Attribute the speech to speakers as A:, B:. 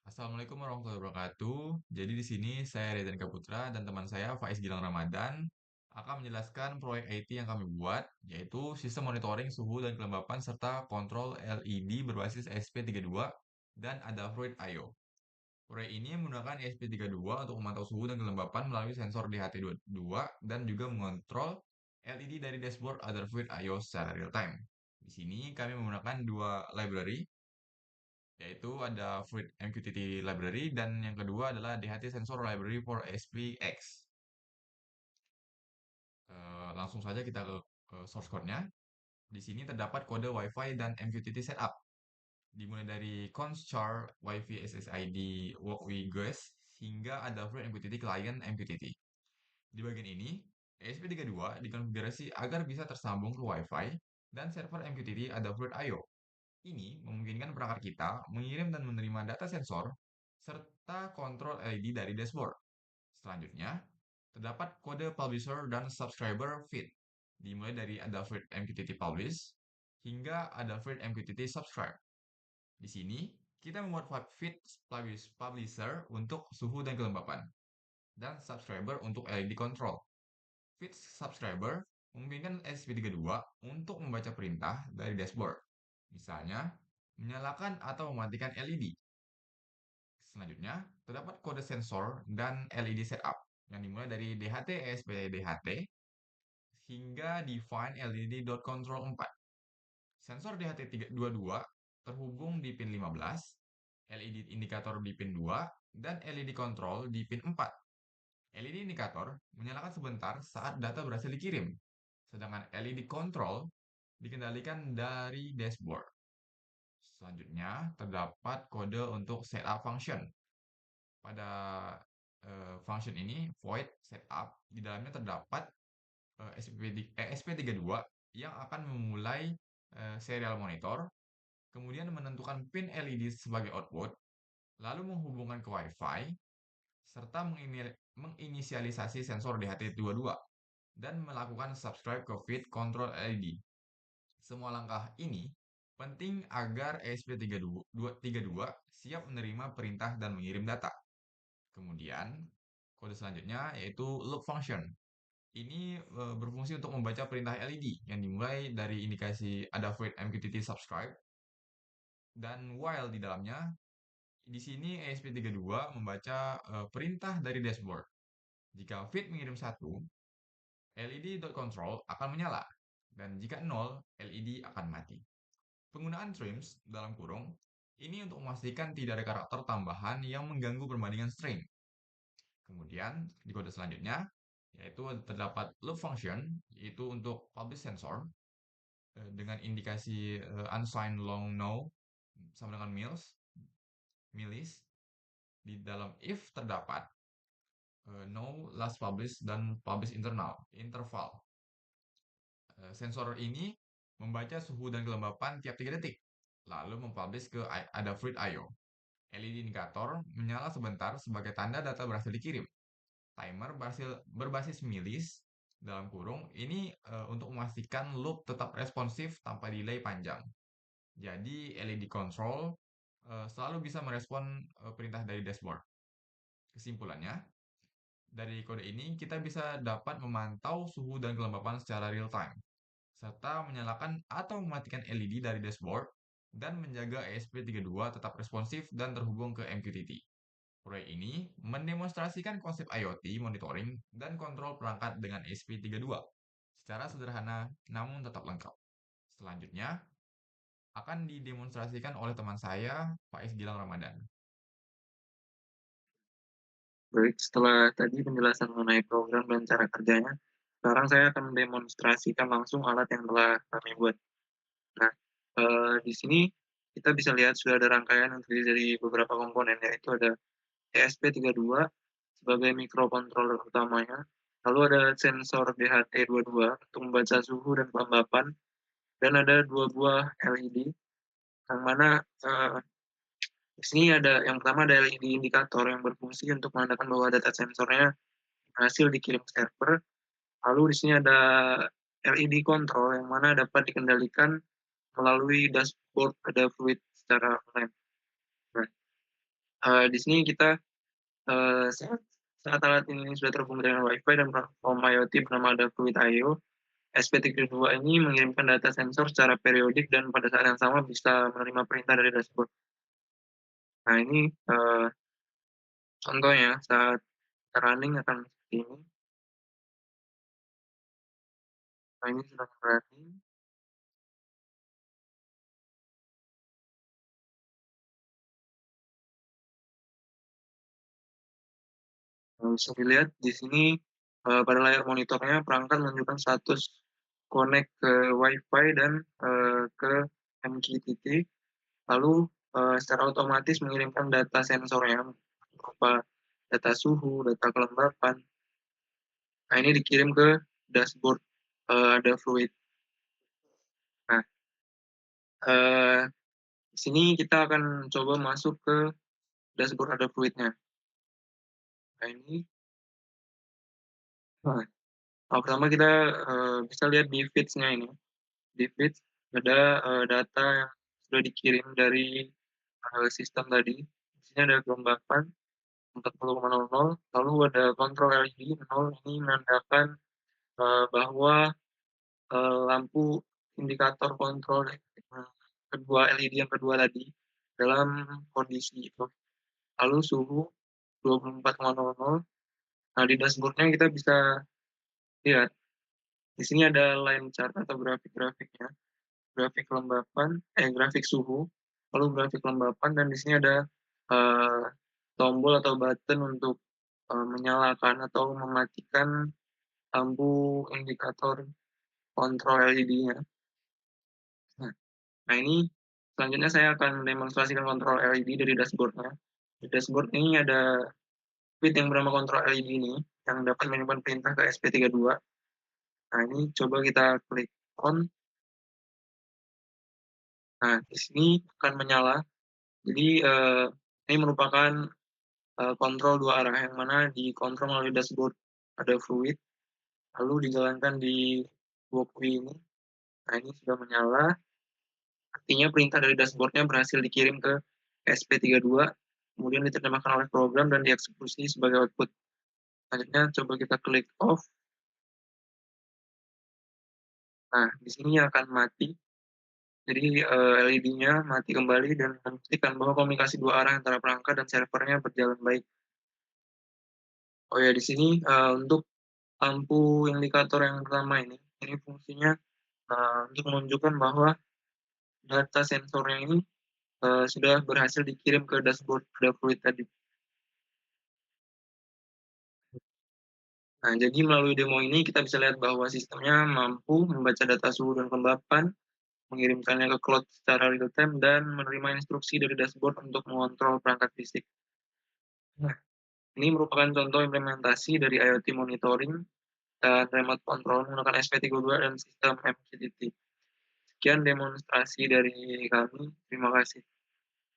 A: Assalamualaikum warahmatullahi wabarakatuh. Jadi di sini saya Reza Putra dan teman saya Faiz Gilang Ramadan akan menjelaskan proyek IT yang kami buat, yaitu sistem monitoring suhu dan kelembapan serta kontrol LED berbasis ESP32 dan Adafruit IO. Proyek ini menggunakan ESP32 untuk memantau suhu dan kelembapan melalui sensor DHT22 dan juga mengontrol LED dari dashboard Adafruit IO secara real time. Di sini kami menggunakan dua library, yaitu ada Fluid MQTT Library dan yang kedua adalah DHT Sensor Library for SPX. Langsung saja kita ke source code-nya. Di sini terdapat kode Wi-Fi dan MQTT setup. Dimulai dari const char Wi-Fi SSID walkway guest hingga ada Fluid MQTT client MQTT. Di bagian ini, ESP32 dikonfigurasi agar bisa tersambung ke Wi-Fi dan server MQTT ada Fluid IO. Ini memungkinkan perangkat kita mengirim dan menerima data sensor serta kontrol LED dari dashboard. Selanjutnya, terdapat kode publisher dan subscriber feed, dimulai dari Adafruit MQTT Publish hingga Adafruit MQTT Subscribe. Di sini, kita membuat feed publisher untuk suhu dan kelembapan, dan subscriber untuk LED control. Feed subscriber memungkinkan SP32 untuk membaca perintah dari dashboard. Misalnya, menyalakan atau mematikan LED. Selanjutnya, terdapat kode sensor dan LED setup yang dimulai dari DHT ESP DHT hingga define LED.control 4. Sensor DHT22 terhubung di pin 15, LED indikator di pin 2, dan LED control di pin 4. LED indikator menyalakan sebentar saat data berhasil dikirim, sedangkan LED control dikendalikan dari dashboard. Selanjutnya, terdapat kode untuk setup function. Pada function ini, void setup, di dalamnya terdapat ESP32 yang akan memulai serial monitor, kemudian menentukan pin LED sebagai output, lalu menghubungkan ke Wi-Fi, serta menginisialisasi sensor DHT22 dan melakukan subscribe ke feed control LED. Semua langkah ini penting agar ESP32 siap menerima perintah dan mengirim data. Kemudian, kode selanjutnya yaitu loop function. Ini berfungsi untuk membaca perintah LED yang dimulai dari indikasi Adafruit MQTT subscribe dan while di dalamnya. Di sini ESP32 membaca perintah dari dashboard. Jika feed mengirim 1, LED.control akan menyala, dan jika 0, LED akan mati. Penggunaan trims dalam kurung ini untuk memastikan tidak ada karakter tambahan yang mengganggu perbandingan string. Kemudian di kode selanjutnya yaitu terdapat loop function, yaitu untuk publish sensor dengan indikasi unsigned long no sama dengan milis. Di dalam if terdapat no last publish dan publish interval. Sensor ini membaca suhu dan kelembapan tiap 3 detik, lalu mempublish ke Adafruit IO. LED indikator menyala sebentar sebagai tanda data berhasil dikirim. Timer berbasis milis dalam kurung ini untuk memastikan loop tetap responsif tanpa delay panjang. Jadi LED control selalu bisa merespon perintah dari dashboard. Kesimpulannya, dari kode ini kita bisa dapat memantau suhu dan kelembapan secara real time, serta menyalakan atau mematikan LED dari dashboard dan menjaga ESP32 tetap responsif dan terhubung ke MQTT. Proyek ini mendemonstrasikan konsep IoT monitoring dan kontrol perangkat dengan ESP32 secara sederhana namun tetap lengkap. Selanjutnya akan didemonstrasikan oleh teman saya, Faiz Gilang Ramadan.
B: Baik, setelah tadi penjelasan mengenai program dan cara kerjanya, sekarang saya akan mendemonstrasikan langsung alat yang telah kami buat. Nah, di sini kita bisa lihat sudah ada rangkaian yang terdiri dari beberapa komponen, yaitu ada ESP32 sebagai microcontroller utamanya, lalu ada sensor DHT22 untuk membaca suhu dan kelembapan, dan ada 2 buah LED, yang mana di sini ada yang pertama ada LED indikator yang berfungsi untuk menandakan bahwa data sensornya berhasil dikirim ke server. Lalu di sini ada LED control yang mana dapat dikendalikan melalui dashboard Adafruit secara online. Nah, Di sini kita, saat saat alat ini sudah terhubung dengan WiFi dan platform IoT bernama Adafruit.io, SP32 ini mengirimkan data sensor secara periodik dan pada saat yang sama bisa menerima perintah dari dashboard. Nah ini, contohnya saat running akan seperti ini. Nah ini sedang running, bisa dilihat di sini, pada layar monitornya perangkat menunjukkan status connect ke WiFi dan, ke MQTT, lalu, secara otomatis mengirimkan data sensornya berupa data suhu, data kelembapan. Nah ini dikirim ke dashboard, Adafruit. Nah, eee, di sini kita akan coba masuk ke dashboard Adafruit-nya. Nah ini, nah, pertama kita, bisa lihat di feeds-nya ini. Di feeds ada, data yang sudah dikirim dari, sistem tadi. Di sini ada kelembapan 40,00, lalu ada kontrol LED 0, ini menandakan, bahwa, lampu indikator kontrol yang kedua LED yang kedua tadi dalam kondisi itu. Lalu suhu 24,00. Nah, di dashboard-nya kita bisa lihat, di sini ada line chart atau grafik-grafiknya, grafik kelembapan grafik suhu, lalu grafik kelembapan dan di sini ada, eee, tombol atau button untuk, menyalakan atau mematikan lampu indikator kontrol LED-nya. Nah nah ini selanjutnya saya akan mendemonstrasikan kontrol LED dari dashboard-nya. Di dashboard ini ada feed yang bernama kontrol LED ini, yang dapat menyimpan perintah ke SP32. Nah ini coba kita klik on, nah di sini akan menyala. Jadi, ini merupakan, kontrol 2 arah, yang mana dikontrol melalui dashboard Adafruit, lalu dijalankan di walkway ini. Nah ini sudah menyala, artinya perintah dari dashboard-nya berhasil dikirim ke SP32, kemudian diterjemahkan oleh program dan dieksekusi sebagai output. Selanjutnya coba kita klik off. Nah di sini akan mati, jadi, LED-nya mati kembali dan membuktikan bahwa komunikasi 2 arah antara perangkat dan servernya berjalan baik. Oh ya, di sini, untuk lampu indikator yang pertama ini fungsinya, untuk menunjukkan bahwa data sensornya ini, sudah berhasil dikirim ke dashboard Adafruit tadi. Nah, jadi melalui demo ini kita bisa lihat bahwa sistemnya mampu membaca data suhu dan kelembapan, mengirimkannya ke cloud secara real time, dan menerima instruksi dari dashboard untuk mengontrol perangkat fisik. Nah, ini merupakan contoh implementasi dari IoT monitoring dan remote control menggunakan SP32 dan sistem MQTT. Sekian demonstrasi dari kami, terima kasih.